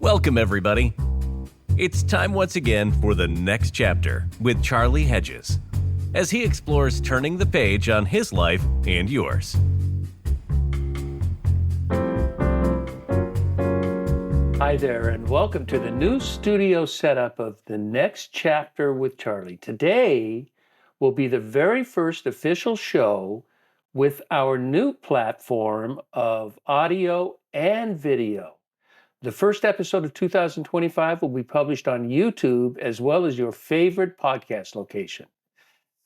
Welcome, everybody. It's time once again for the next chapter with Charlie Hedges, as he explores turning the page on his life and yours. Hi there, and welcome to the new studio setup of The Next Chapter with Charlie. Today will be the very first official show with our new platform of audio and video. The first episode of 2025 will be published on YouTube as well as your favorite podcast location.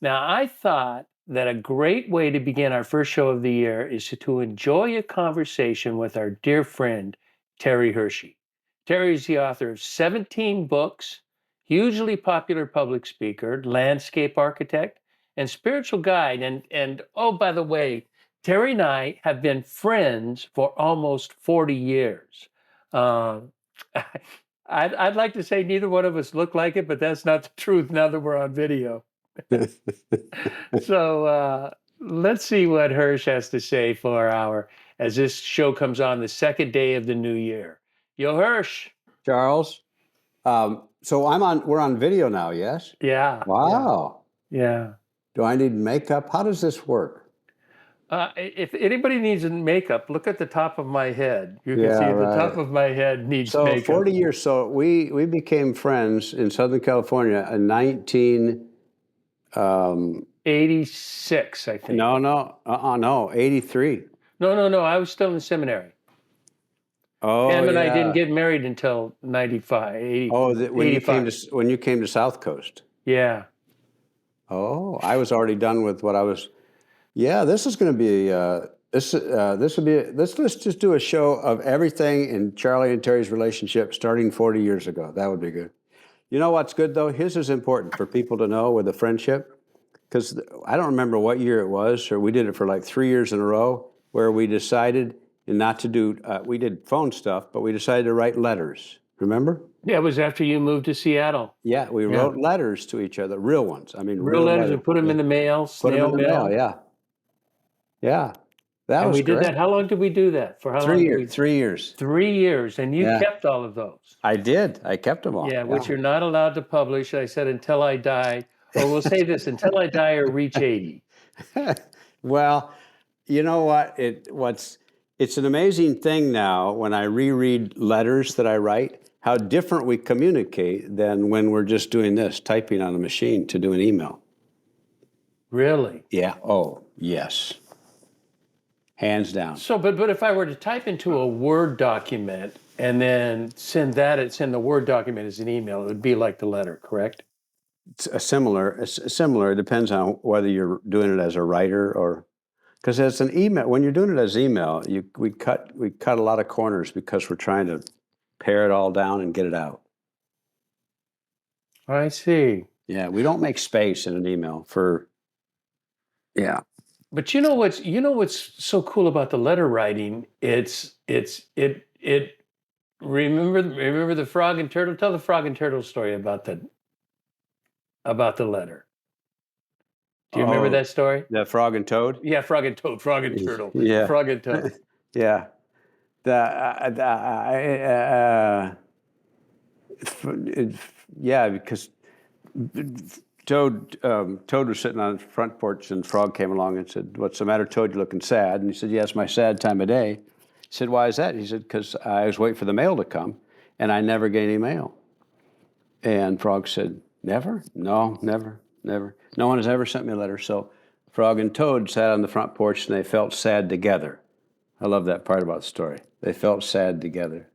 Now, I thought that a great way to begin our first show of the year is to enjoy a conversation with our dear friend, Terry Hershey. Terry is the author of 17 books, hugely popular public speaker, landscape architect, and spiritual guide. And oh, by the way, Terry and I have been friends for almost 40 years. I'd like to say neither one of us look like it, but that's not the truth now that we're on video. So let's see what Hirsch has to say for as this show comes on the second day of the new year. Yo, Hirsch. Charles. So we're on video now, yes? Yeah. Wow. Yeah. Do I need makeup? How does this work? If anybody needs makeup, look at the top of my head. You can see the top of my head needs makeup. 40 years. So we became friends in Southern California in 86, I think. No, 83. No. I was still in seminary. Oh, Pam and yeah. I didn't get married until 95, 80. When you came to South Coast. Yeah. Oh, I was already done with what I was. Yeah, this is going to be this would be. Let's just do a show of everything in Charlie and Terry's relationship starting 40 years ago. That would be good. You know what's good though? His is important for people to know with the friendship, because I don't remember what year it was, or we did it for like 3 years in a row, where we decided not to do. We did phone stuff, but we decided to write letters. Remember? Yeah, it was after you moved to Seattle. Yeah, we wrote letters to each other, real ones. I mean, real letters, and put them in the mail. Put them in the mail. Yeah. Yeah, that was great. We did that. How long did we do that? For how long? 3 years. 3 years. 3 years, and you kept all of those. I did. I kept them all. Yeah, which you're not allowed to publish. I said until I die, or we'll say this, until I die or reach 80. Well, you know what? It's an amazing thing now when I reread letters that I write, how different we communicate than when we're just doing this, typing on a machine to do an email. Really? Yeah. Oh, yes. Hands down. So, but if I were to type into a Word document and then send the Word document as an email, it would be like the letter, correct? It's similar. It depends on whether you're doing it as a writer or, because as an email, when you're doing it as email, we cut a lot of corners because we're trying to pare it all down and get it out. I see. Yeah, we don't make space in an email for. Yeah. But you know what's so cool about the letter writing? It remember the frog and turtle? Tell the frog and turtle story about the letter. Do you remember that story? The frog and toad? Yeah, frog and toad, frog and turtle. Yeah. Frog and toad. Yeah. Because Toad was sitting on the front porch, and Frog came along and said, "What's the matter, Toad? You're looking sad." And he said, "Yes, my sad time of day." He said, "Why is that?" He said, "Because I was waiting for the mail to come, and I never get any mail." And Frog said, "Never? No, never. No one has ever sent me a letter." So Frog and Toad sat on the front porch, and they felt sad together. I love that part about the story. They felt sad together.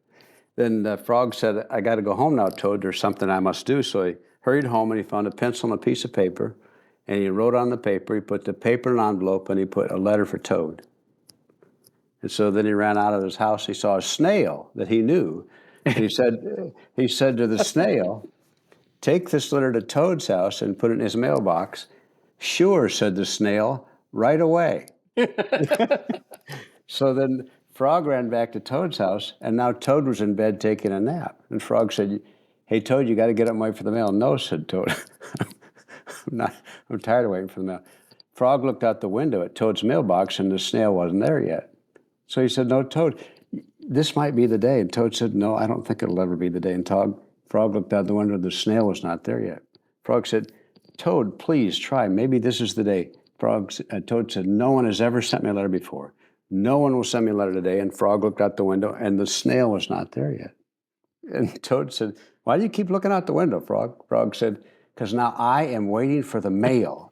Then Frog said, "I got to go home now, Toad. There's something I must do." So he hurried home, and he found a pencil and a piece of paper, and he wrote on the paper. He put the paper in an envelope, and he put a letter for Toad. And so then he ran out of his house. He saw a snail that he knew. And he said to the snail, "Take this letter to Toad's house and put it in his mailbox." "Sure," said the snail, "right away." So then Frog ran back to Toad's house, and now Toad was in bed taking a nap. And Frog said, "Hey, Toad, you got to get up and wait for the mail." "No," said Toad. I'm tired of waiting for the mail. Frog looked out the window at Toad's mailbox, and the snail wasn't there yet. So he said, "No, Toad, this might be the day. And Toad said, no, I don't think it'll ever be the day. And Frog looked out the window. The snail was not there yet. Frog said, Toad, please try. Maybe this is the day. Toad said, no one has ever sent me a letter before. No one will send me a letter today. And Frog looked out the window, and the snail was not there yet. And Toad said, why do you keep looking out the window, Frog? Frog said, because now I am waiting for the mail.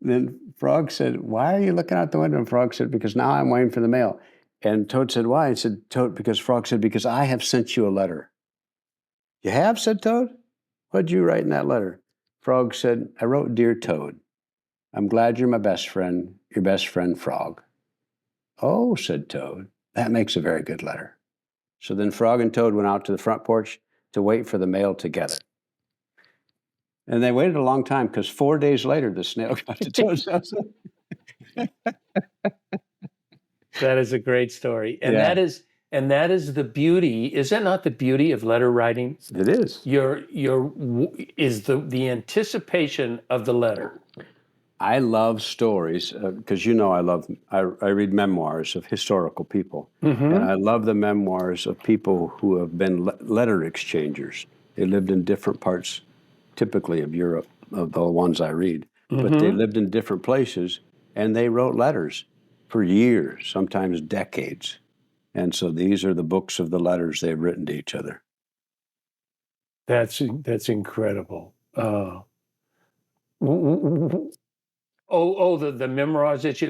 Then Frog said, why are you looking out the window? And Frog said, because now I'm waiting for the mail. And Toad said, why? He said, Toad, because Frog said, because I have sent you a letter. You have, said Toad? What'd you write in that letter? Frog said, I wrote, Dear Toad, I'm glad you're my best friend, your best friend, Frog. Oh, said Toad, that makes a very good letter. So then Frog and Toad went out to the front porch to wait for the mail together. And they waited a long time because 4 days later, the snail got to Toad's house. That is a great story. And Yeah. that is the beauty. Is that not the beauty of letter writing? It is. Is the anticipation of the letter. I love stories because I read memoirs of historical people, and I love the memoirs of people who have been letter exchangers. They lived in different parts, typically of Europe, of the ones I read, but they lived in different places, and they wrote letters for years, sometimes decades. And so these are the books of the letters they've written to each other. That's incredible. The memoirs that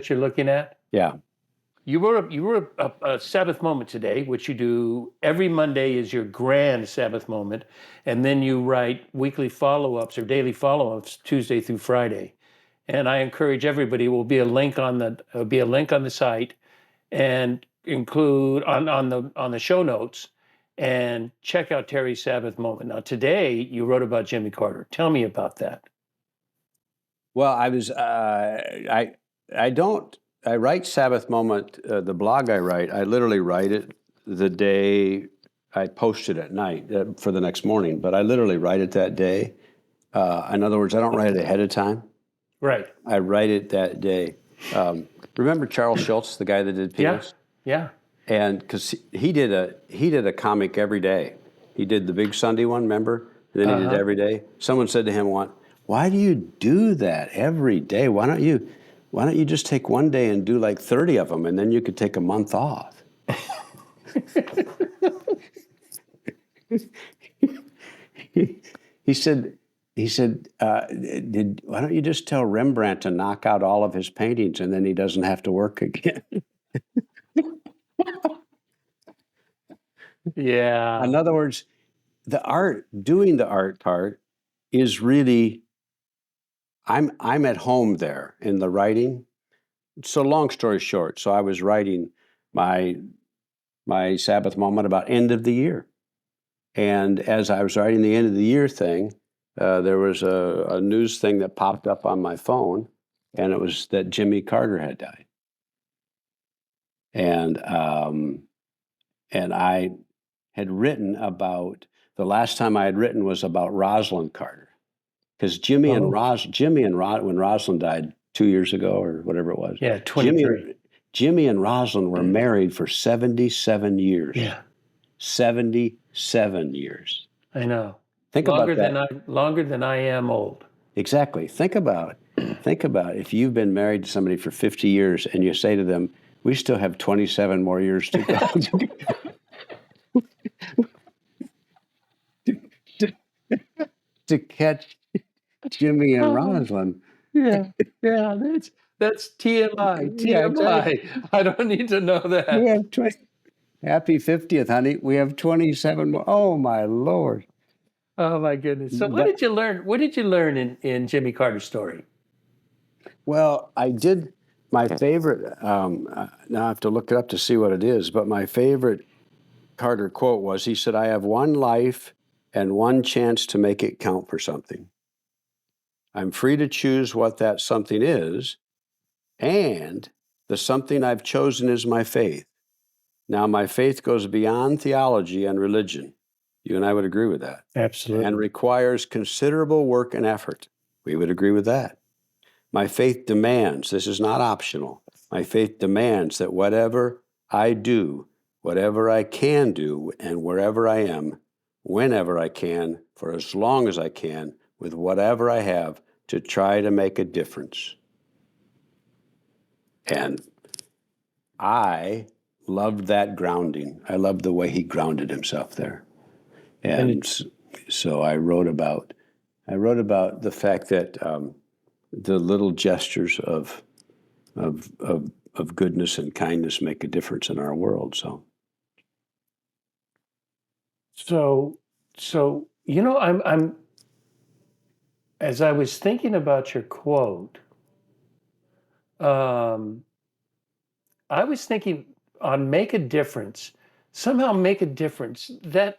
you're looking at. Yeah. You wrote a Sabbath moment today, which you do every Monday is your grand Sabbath moment, and then you write weekly follow-ups or daily follow-ups Tuesday through Friday. And I encourage everybody. Will be a link on the site, and include on the show notes, and check out Terry's Sabbath moment. Now today you wrote about Jimmy Carter. Tell me about that. Well, I write Sabbath moment, the blog I write, I literally write it the day I post it at night for the next morning, but I literally write it that day. In other words, I don't write it ahead of time. Right. I write it that day. Remember Charles Schultz, the guy that did Peanuts? Yeah. And because he did a comic every day. He did the Big Sunday one, remember? And then he did every day. Someone said to him once, why do you do that every day? Why don't you just take one day and do like 30 of them, and then you could take a month off? He said, why don't you just tell Rembrandt to knock out all of his paintings, and then he doesn't have to work again? Yeah. In other words, doing the art part is really, I'm at home there in the writing. So long story short, so I was writing my Sabbath moment about end of the year. And as I was writing the end of the year thing, there was a news thing that popped up on my phone, and it was that Jimmy Carter had died. And I had written about, the last time I had written was about Rosalind Carter. Because when Rosalind died 2 years ago or whatever it was. Yeah, 23. Jimmy and Rosalind were married for 77 years. Yeah. 77 years. I know. Think about that. Longer than I am old. Exactly. Think about if you've been married to somebody for 50 years and you say to them, we still have 27 more years to go. to catch Jimmy and Rosalind. Yeah, that's TMI. Yeah, TMI. exactly. I don't need to know that. We have happy 50th, honey. We have 27 more. Oh, my Lord. Oh, my goodness. So what did you learn? What did you learn in Jimmy Carter's story? Well, I did my favorite, now I have to look it up to see what it is, but my favorite Carter quote was, he said, I have one life and one chance to make it count for something. I'm free to choose what that something is, and the something I've chosen is my faith. Now, my faith goes beyond theology and religion. You and I would agree with that. Absolutely. And requires considerable work and effort. We would agree with that. My faith demands, this is not optional, my faith demands that whatever I do, whatever I can do, and wherever I am, whenever I can, for as long as I can, with whatever I have, to try to make a difference. And I loved that grounding. I loved the way he grounded himself there. And so I wrote about the fact that the little gestures of goodness and kindness make a difference in our world. So, I'm as I was thinking about your quote, um, I was thinking on make a difference, somehow make a difference. That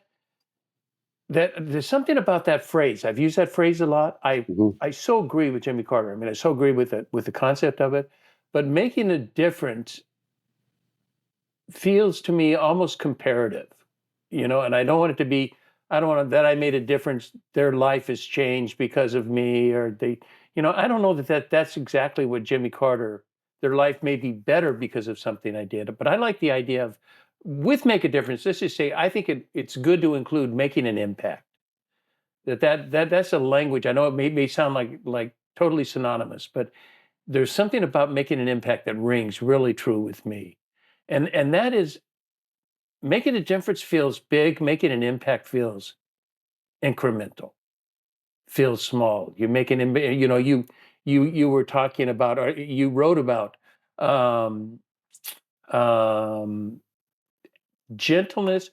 there's something about that phrase. I've used that phrase a lot. I so agree with Jimmy Carter. I mean, I so agree with it, with the concept of it. But making a difference feels to me almost comparative, and I don't want it to be, I don't want that I made a difference, their life has changed because of me, or they, I don't know that's exactly what Jimmy Carter, their life may be better because of something I did. But I like the idea of, with make a difference, let's just say, I think it's good to include making an impact. That's a language. I know it may sound like totally synonymous, but there's something about making an impact that rings really true with me. And that is, making a difference feels big, making an impact feels incremental, feels small. You're making, you were talking about, or you wrote about, um, um, gentleness,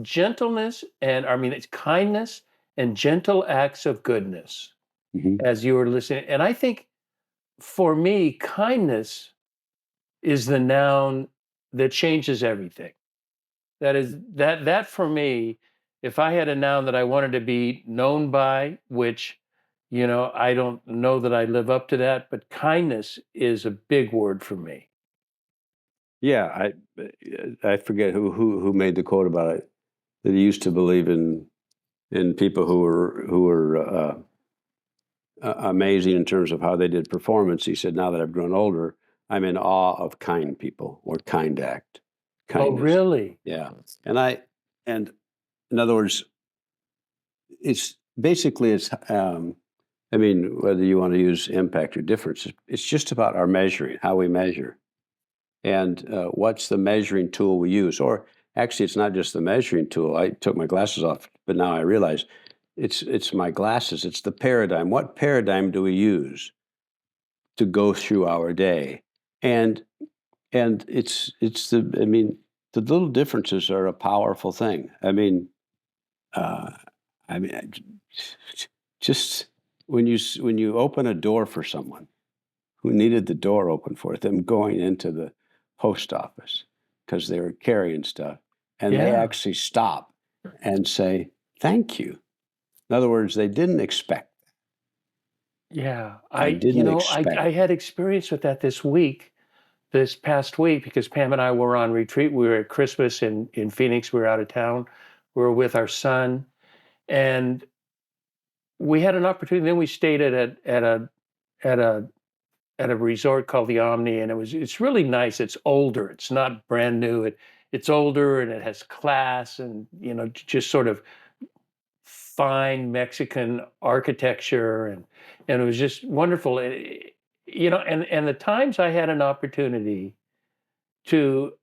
gentleness, and I mean, it's kindness and gentle acts of goodness as you were listening. And I think for me, kindness is the noun that changes everything. That for me, if I had a noun that I wanted to be known by, which, I don't know that I live up to that, but kindness is a big word for me. Yeah, I forget who made the quote about it, that he used to believe in people who were amazing in terms of how they did performance. He said, now that I've grown older, I'm in awe of kind people, or kind act, Oh, kindness. really? Yeah. And in other words, it's basically, I mean, whether you want to use impact or difference, it's just about our measuring, how we measure. And what's the measuring tool we use? Or actually, it's not just the measuring tool. I took my glasses off, but now I realize it's my glasses. It's the paradigm. What paradigm do we use to go through our day? And it's the, I mean, the little differences are a powerful thing. Uh, I mean, just when you open a door for someone who needed the door open for them going into the post office because they were carrying stuff, and they Yeah. actually stop and say thank you. In other words, they didn't expect. Yeah. They didn't expect. I had experience with that this past week, because Pam and I were on retreat. We were at Christmas in Phoenix. We were out of town. We were with our son, and we had an opportunity. Then we stayed at a at a resort called the Omni, and it's really nice. It's older. It's not brand new. It's older, and it has class, and just sort of fine Mexican architecture, and it was just wonderful. And the times I had an opportunity to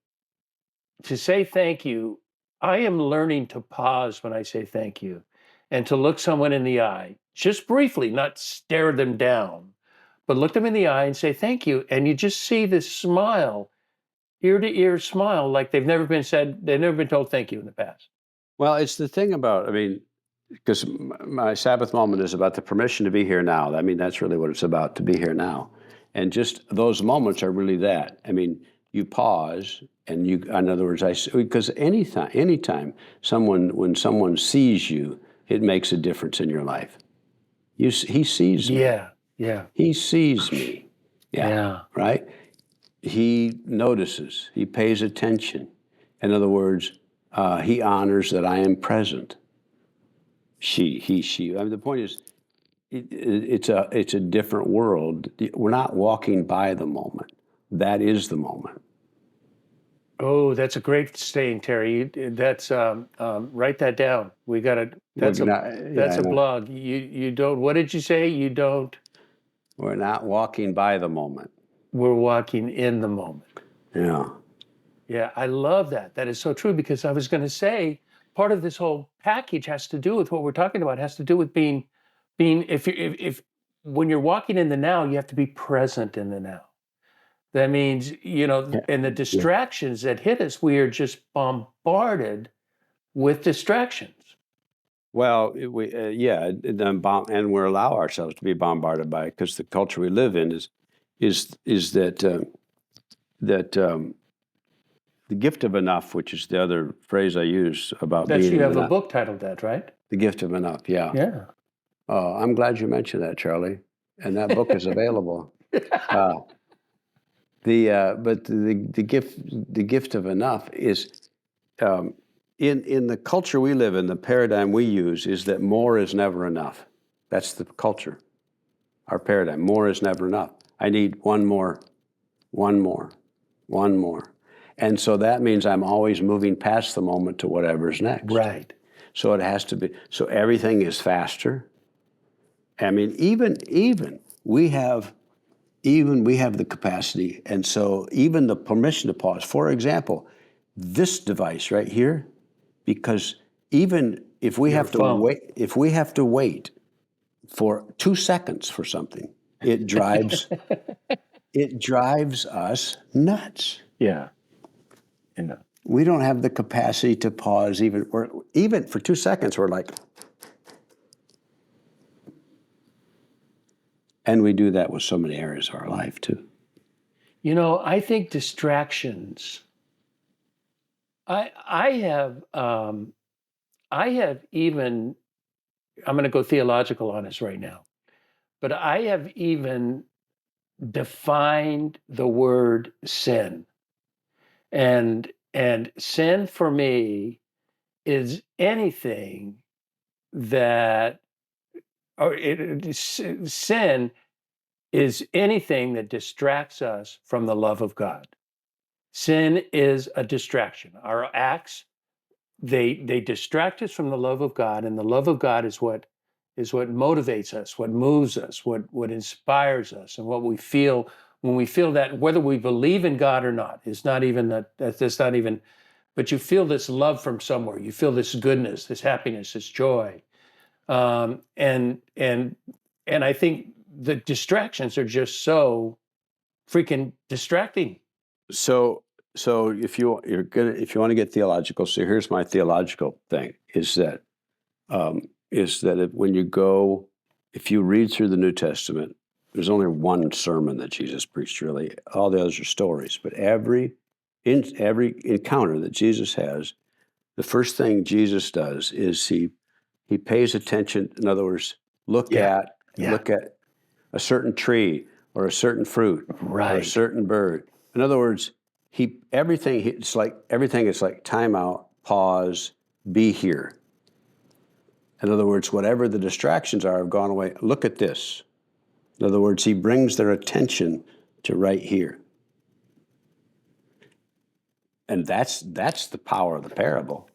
say thank you, I am learning to pause when I say thank you, and to look someone in the eye, just briefly, not stare them down, but look them in the eye and say thank you. And you just see this smile, ear to ear smile, like they've never been told thank you in the past. Well, it's the thing about, I mean, because my Sabbath moment is about the permission to be here now. I mean, that's really what it's about, to be here now. And just those moments are really that. I mean, you pause and in other words, because anytime when someone sees you, it makes a difference in your life. He sees me. Yeah, yeah, He sees me. yeah. Right? He notices. He pays attention. In other words, he honors that I am present. She. I mean, the point is, it's a different world. We're not walking by the moment. That is the moment. Oh, that's a great saying, Terry. That's write that down. We got to. We're That's a not, yeah, that's I a know. blog. You don't. What did you say? You don't. We're not walking by the moment. We're walking in the moment. Yeah. Yeah, I love that. That is so true because I was going to say part of this whole package has to do with what we're talking about. Has to do with being if when you're walking in the now, you have to be present in the now. That means, Yeah. and the Yeah. distractions that hit us, we are just bombarded with distractions. Well, yeah, and we allow ourselves to be bombarded by it because the culture we live in is that the gift of enough, which is the other phrase I use about That's being you in have the a now. book titled that, right? The gift of enough, yeah. Yeah. I'm glad you mentioned that, Charlie. And that book is available. Uh, but the gift of enough is in the culture we live in, the paradigm we use is that more is never enough. That's the culture, our paradigm. More is never enough. I need one more, one more, one more. And so that means I'm always moving past the moment to whatever's next. Right. So it has to be, so everything is faster. I mean, even we have the capacity, and so even the permission to pause. For example, this device right here, because even if we Your have to phone. wait for 2 seconds for something, it drives us nuts. Yeah. We don't have the capacity to pause even for 2 seconds. We're like, and we do that with so many areas of our life too. I think distractions. I have even. I'm going to go theological on us right now, but I have even defined the word sin, and sin for me is anything that, sin is anything that distracts us from the love of God. Sin is a distraction. Our acts, they distract us from the love of God, and the love of God is what motivates us, what moves us, what inspires us, and what we feel when we feel that, whether we believe in God or not. It's not even that's not even, but you feel this love from somewhere. You feel this goodness, this happiness, this joy, and I think the distractions are just so freaking distracting. So, if if you want to get theological, so here's my theological thing: when you go, if you read through the New Testament, there's only one sermon that Jesus preached. Really, all the others are stories. But every encounter that Jesus has, the first thing Jesus does is he pays attention. In other words, look Yeah. at a certain tree or a certain fruit or a Right. certain bird. In other words, it's like time out, pause, be here. In other words, whatever the distractions are have gone away. Look at this. In other words, he brings their attention to right here. And that's the power of the parable,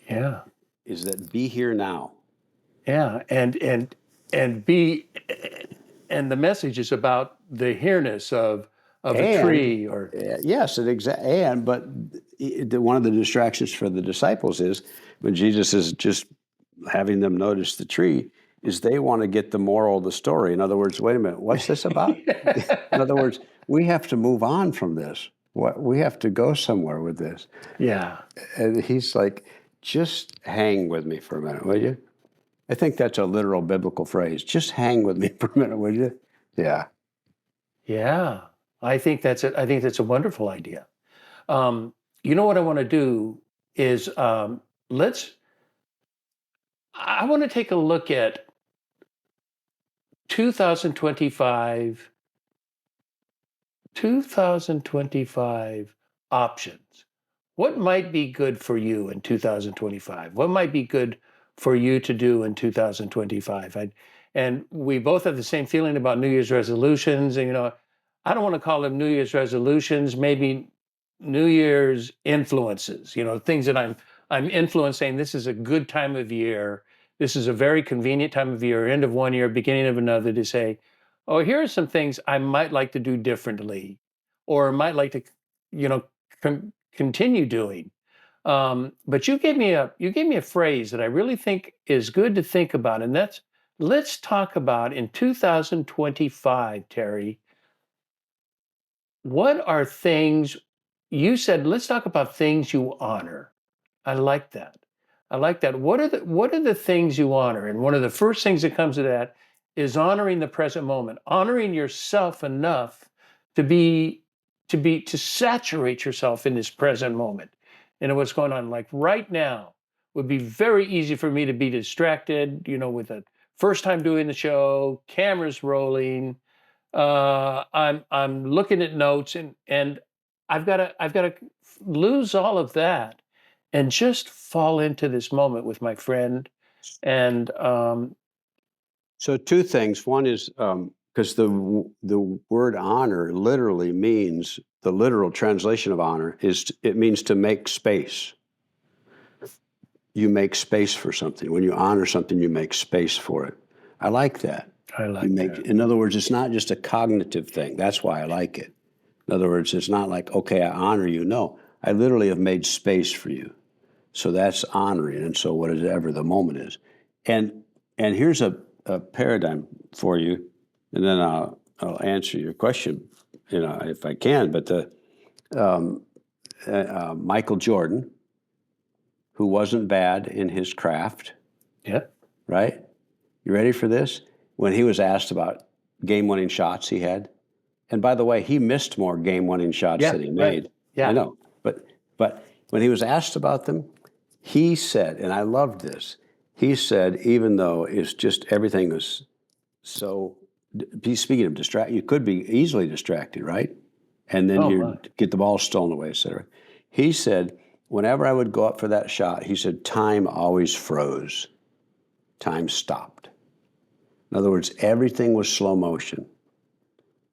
Yeah. is that be here now. Yeah. And be and the message is about the here-ness of a And tree or yes, but one of the distractions for the disciples is when Jesus is just having them notice the tree, is they want to get the moral of the story. In other words, wait a minute, what's this about? In other words, we have to move on from this. We have to go somewhere with this. yeah. And he's like, just hang with me for a minute, will you? I think that's a literal biblical phrase. Just hang with me for a minute, will you? Yeah. Yeah. I think that's a wonderful idea. You know what I want to do is let's I want to take a look at 2025 2025 options. What might be good for you in 2025? What might be good for you to do in 2025? And we both have the same feeling about New Year's resolutions. And, I don't want to call them New Year's resolutions, maybe New Year's influences, things that I'm influencing. This is a good time of year. This is a very convenient time of year, end of one year, beginning of another, to say, oh, here are some things I might like to do differently, or might like to, continue doing. But you gave me a phrase that I really think is good to think about, and that's, let's talk about in 2025, Terry. What are things you said? Let's talk about things you honor. I like that. I like that. What are the things you honor? And one of the first things that comes to that is honoring the present moment, honoring yourself enough to be to saturate yourself in this present moment. And what's going on, like right now, would be very easy for me to be distracted, with the first time doing the show, cameras rolling, I'm looking at notes, and I've got to lose all of that and just fall into this moment with my friend. And So two things. One is because the word honor literally means, the literal translation of honor is, it means to make space. You make space for something. When you honor something, you make space for it. I like that. I like that. In other words, it's not just a cognitive thing. That's why I like it. In other words, it's not like, okay, I honor you. No, I literally have made space for you. So that's honoring. And so whatever the moment is. And here's a paradigm for you, and then I'll answer your question, if I can. But Michael Jordan, who wasn't bad in his craft, Yeah. right? You ready for this? When he was asked about game-winning shots he had, and by the way, he missed more game-winning shots than he made. Right. Yeah. I know, but when he was asked about them, he said, and I loved this. He said, even though it's just everything was so. Speaking of distract, you could be easily distracted, right? And then you get the ball stolen away, et cetera. He said, whenever I would go up for that shot, he said, time always froze. Time stopped. In other words, everything was slow motion.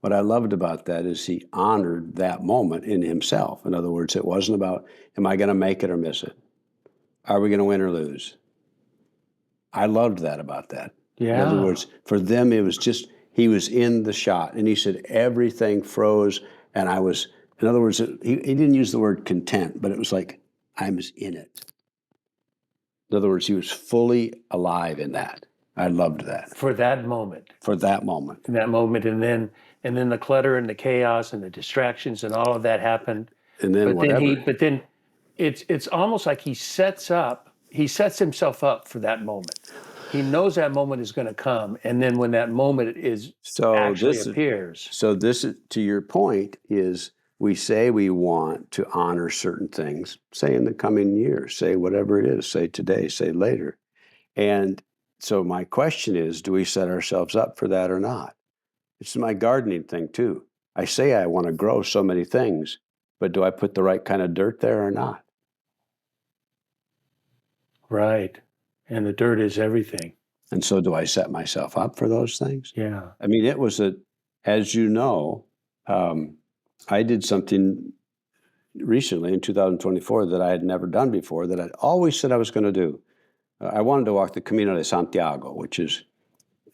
What I loved about that is he honored that moment in himself. In other words, it wasn't about, am I going to make it or miss it? Are we going to win or lose? I loved that about that. Yeah. In other words, for them, it was just, he was in the shot. And he said, everything froze. And I was, in other words, he didn't use the word content, but it was like, I was in it. In other words, he was fully alive in that. I loved that. For that moment. For that moment. In that moment, and then the clutter and the chaos and the distractions and all of that happened. And then But then it's almost like he sets himself up for that moment. He knows that moment is going to come, and then when that moment appears. So this is, to your point, is we say we want to honor certain things, say in the coming year, say whatever it is, say today, say later. And so my question is, do we set ourselves up for that or not? It's my gardening thing too. I say I want to grow so many things, but do I put the right kind of dirt there or not? Right. And the dirt is everything. And so do I set myself up for those things? Yeah. I mean, it was as you know, I did something recently in 2024 that I had never done before, that I'd always said I was going to do. I wanted to walk the Camino de Santiago, which is,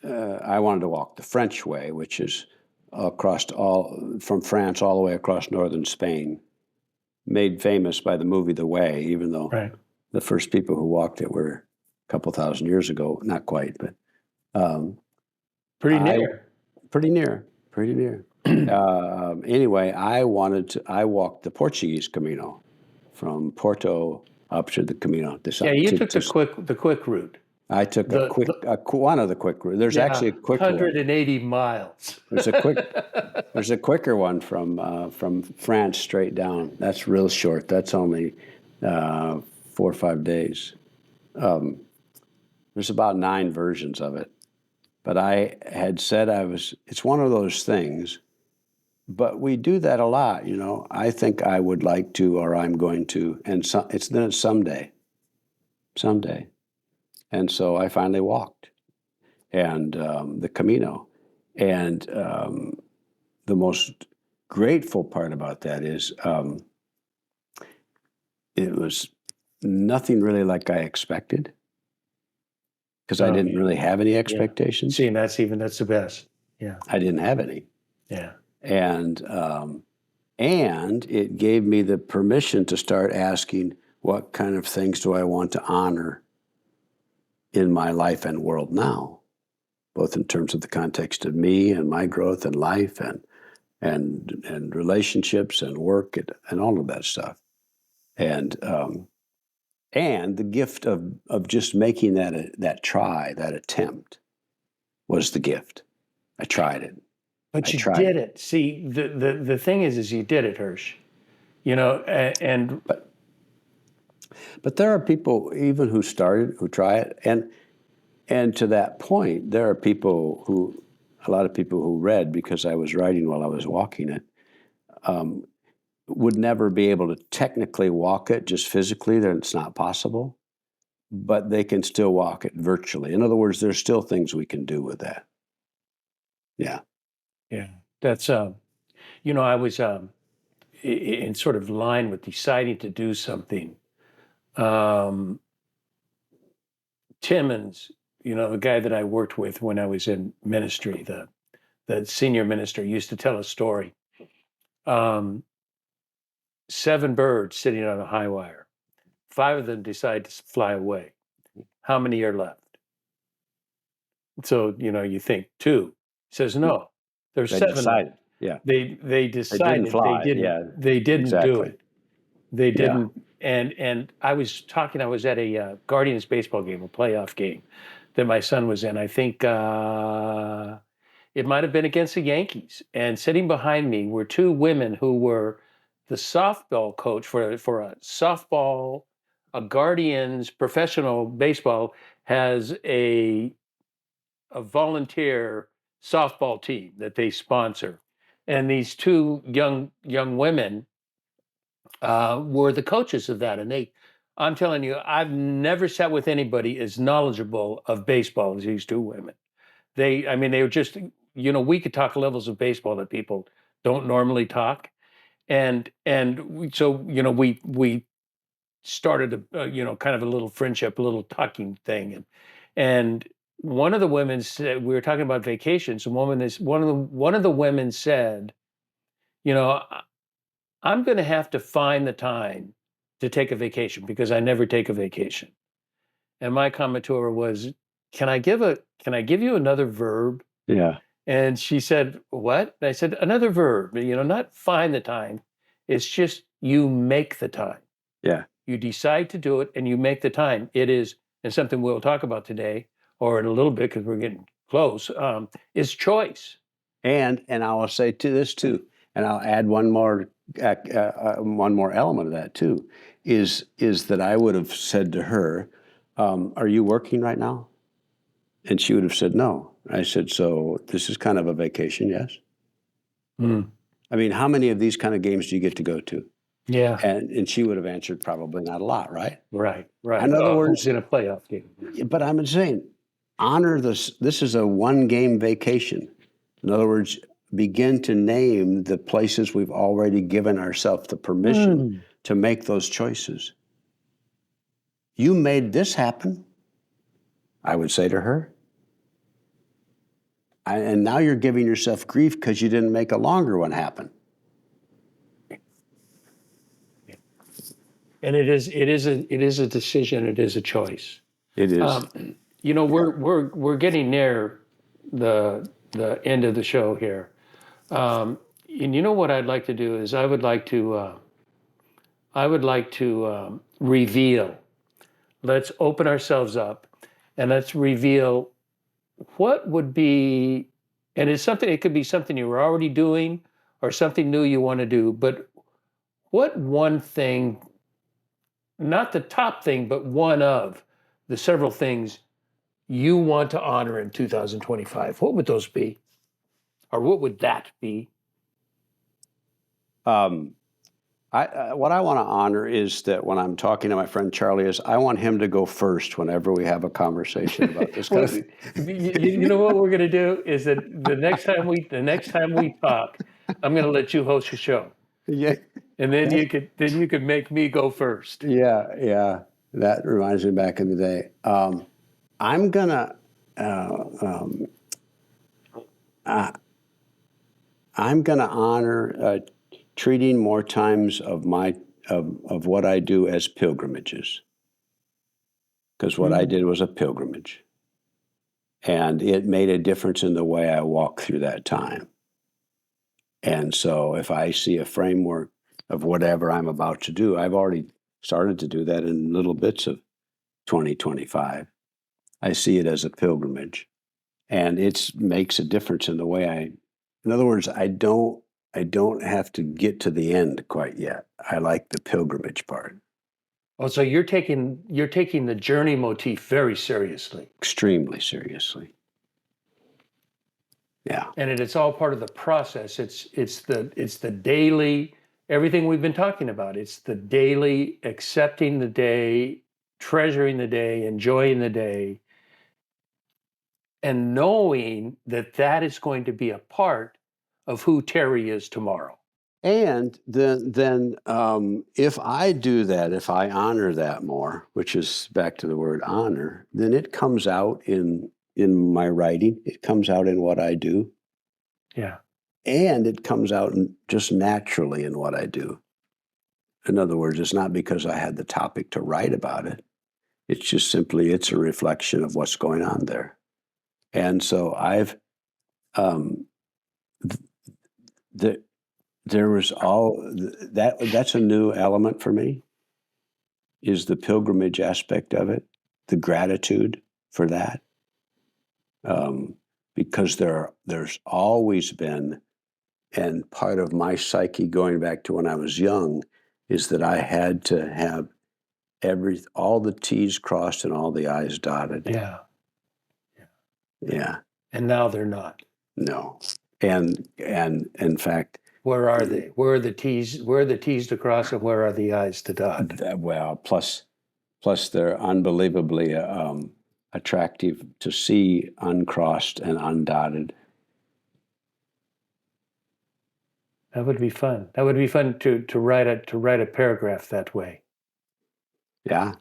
I wanted to walk the French way, which is from France all the way across northern Spain, made famous by the movie The Way, even though the first people who walked it were a couple thousand years ago. Not quite, but pretty near. Anyway, I walked the Portuguese Camino from Porto up to the Camino de Santiago. Yeah, you took the quick route. I took one of the quick routes. There's actually a quicker 180 miles. There's a quicker one from France straight down. That's real short. That's only 4 or 5 days. There's about 9 versions of it. But I had said it's one of those things, but we do that a lot, I think I would like to, or I'm going to, and it's someday. And so I finally walked. and the Camino. And the most grateful part about that is it was nothing really like I expected, because I didn't really have any expectations. See, and that's the best. Yeah. I didn't have any. Yeah. And it gave me the permission to start asking, what kind of things do I want to honor in my life and world now, both in terms of the context of me and my growth in life and relationships and work and all of that stuff. And the gift of just making that attempt was the gift. I tried it. But you did it. See, the thing is you did it, Hirsch. You know, and but there are people even who try it, and to that point, there are a lot of people who read, because I was writing while I was walking it, would never be able to technically walk it just physically. It's not possible, but they can still walk it virtually. In other words, there's still things we can do with that. Yeah. Yeah, that's you know, I was in sort of line with deciding to do something. Timmons, you know, the guy that I worked with when I was in ministry, the senior minister, used to tell a story. 7 birds sitting on a high wire. 5 of them decide to fly away. How many are left? So, you know, you think 2. He says, no, there's They 7 decided. left. Yeah. They decided didn't fly. They didn't Exactly. do it. They didn't. And I was at a Guardians baseball game, a playoff game that my son was in. I think it might have been against the Yankees. And sitting behind me were 2 women who were the softball coach for a softball. A Guardians professional baseball has a volunteer softball team that they sponsor, and these 2 young women were the coaches of that. And I'm telling you, I've never sat with anybody as knowledgeable of baseball as these 2 women. They were just, you know, we could talk levels of baseball that people don't normally talk. So, you know, we started you know, kind of a little friendship, a little talking thing. And one of the women said, we were talking about vacations. One of the women said, you know, I'm going to have to find the time to take a vacation because I never take a vacation. And my comment to her was, can I give you another verb? Yeah. And she said, what? And I said, another verb, you know, not find the time. It's just you make the time. Yeah. You decide to do it and you make the time. It is, and something we'll talk about today or in a little bit because we're getting close, is choice. And I will say to this too, and I'll add one more element of that too, is that I would have said to her, are you working right now? And she would have said no. I said, so this is kind of a vacation, yes? Mm. I mean, how many of these kind of games do you get to go to? Yeah. And she would have answered probably not a lot, right? Right. In other words, in a playoff game. But I'm saying, honor this. This is a one-game vacation. In other words, begin to name the places we've already given ourselves the permission to make those choices. You made this happen, I would say to her. And now you're giving yourself grief because you didn't make a longer one happen. And it is a decision. It is a choice. It is. You know, we're getting near the end of the show here, and you know what I'd like to do is I would like to reveal. Let's open ourselves up, and let's reveal what would be, and it's something. It could be something you were already doing, or something new you want to do. But what one thing, not the top thing, but one of the several things you want to honor in 2025, what would those be? Or what would that be? What I want to honor is that when I'm talking to my friend Charlie, is I want him to go first whenever we have a conversation about this kind Well, of thing. you know what we're going to do is that the next time we talk, I'm going to let you host a show, Yeah, and then you could make me go first. yeah. That reminds me back in the day. I'm gonna uh, um, uh, I'm gonna honor treating more times of what I do as pilgrimages, because what I did was a pilgrimage, and it made a difference in the way I walk through that time. And so, if I see a framework of whatever I'm about to do, I've already started to do that in little bits of 2025. I see it as a pilgrimage, and it makes a difference in the way I. In other words, I don't have to get to the end quite yet. I like the pilgrimage part Oh, so you're taking the journey motif very seriously, extremely seriously. Yeah, and it's all part of the process. It's the daily everything we've been talking about. It's the daily accepting the day, treasuring the day, enjoying the day, and knowing that that is going to be a part of who Terry is tomorrow. and then if I do that, if I honor that more, which is back to the word honor, then it comes out in my writing. It comes out in what I do, Yeah. and it comes out just naturally in what I do. In other words, it's not because I had the topic to write about it. It's just simply it's a reflection of what's going on there. And so I've um, th- there was all that's a new element for me, is the pilgrimage aspect of it, the gratitude for that, because there's always been, and part of my psyche going back to when I was young is that I had to have all the T's crossed and all the I's dotted. Yeah. Yeah. And now they're not. No. And in fact, Where are they? Where are the T's? Where are the T's to cross and where are the I's to dot? well, plus they're unbelievably attractive to see uncrossed and undotted. That would be fun. That would be fun to write a paragraph that way. Yeah.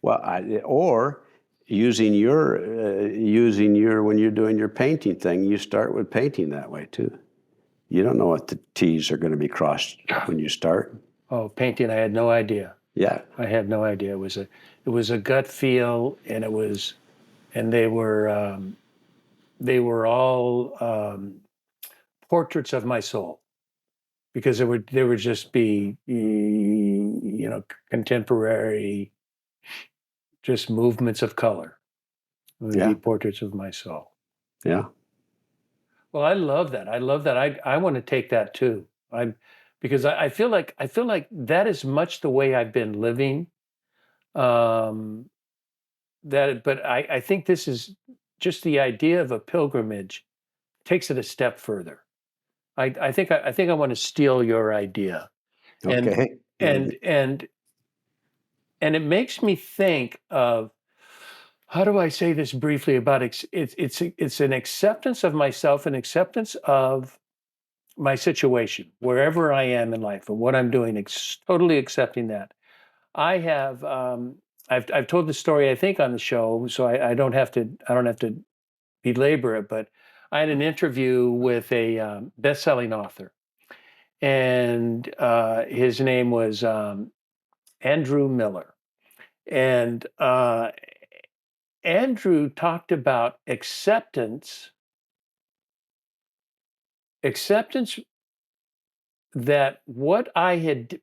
Well, or using your when you're doing your painting thing, you start with painting that way too. You don't know what the T's are going to be crossed when you start. Oh, painting! I had no idea. Yeah. I had no idea. It was a gut feel, and they were all portraits of my soul, because they would just be contemporary, just movements of color. It would Yeah. be portraits of my soul. Yeah. Well, I love that. I love that. I want to take that too. Because I feel like that is much the way I've been living. Um, but I think this is just the idea of a pilgrimage takes it a step further. I think I want to steal your idea, and Okay. and and and it makes me think of, how do I say this briefly, about it's an acceptance of myself, an acceptance of my situation, wherever I am in life and what I'm doing, totally accepting that. I have I've told the story, I think, on the show, so I don't have to belabor it. But I had an interview with a best-selling author, and his name was Andrew Miller, and Andrew talked about acceptance that what I had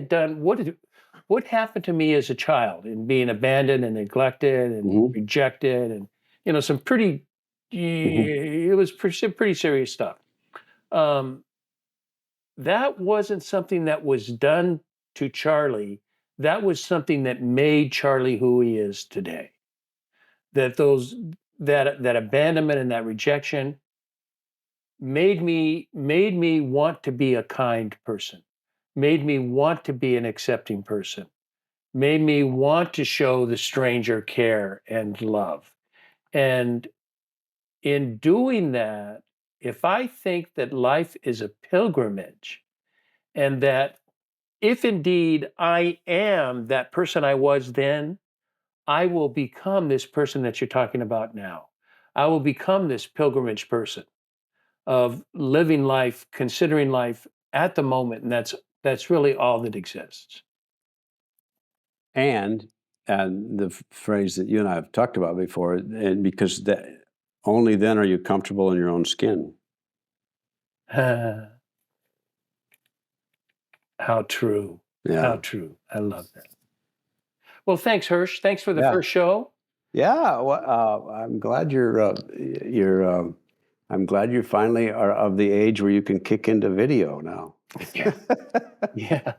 done, what happened to me as a child, in being abandoned and neglected and Mm-hmm. rejected, and some pretty Mm-hmm. it was pretty serious stuff. Um, that wasn't something that was done to Charlie. That was something that made Charlie who he is today. That those that abandonment and that rejection made me want to be a kind person, made me want to be an accepting person, made me want to show the stranger care and love. And in doing that, if I think that life is a pilgrimage, and that if indeed I am that person I was then, I will become this person that you're talking about now. I will become this pilgrimage person of living life, considering life at the moment, and that's really all that exists. And the phrase that you and I have talked about before, and because that only then are you comfortable in your own skin. How true. Yeah. How true. I love that. Well, thanks, Hirsch. Thanks for the Yeah. first show. Yeah, well, I'm glad I'm glad you finally are of the age where you can kick into video now. Yeah. Yeah.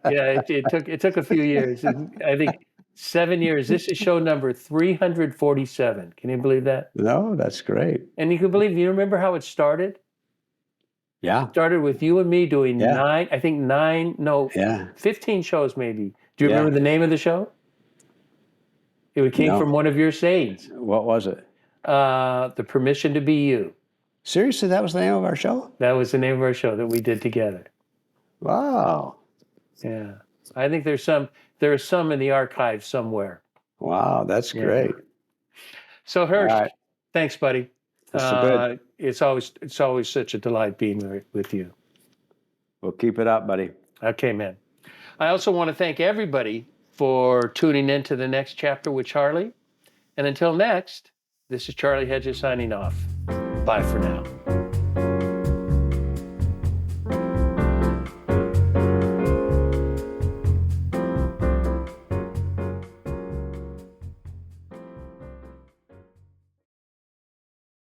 Yeah, it took a few years. I think 7 years. This is show number 347. Can you believe that? No, that's great. And you remember how it started? Yeah, Started with you and me doing Yeah. 15 shows maybe. Do you Yeah. remember the name of the show? It came No. from one of your sayings. What was it? The Permission to Be You. Seriously, that was the name of our show? That was the name of our show that we did together. Wow. Yeah. I think there are some in the archive somewhere. Wow, that's Yeah. great. So Hirsch, All right. thanks, buddy. That's so good. It's always such a delight being with you. Well, keep it up, buddy. Okay, man. I also want to thank everybody for tuning in to the next chapter with Charlie. And until next, this is Charlie Hedges signing off. Bye for now.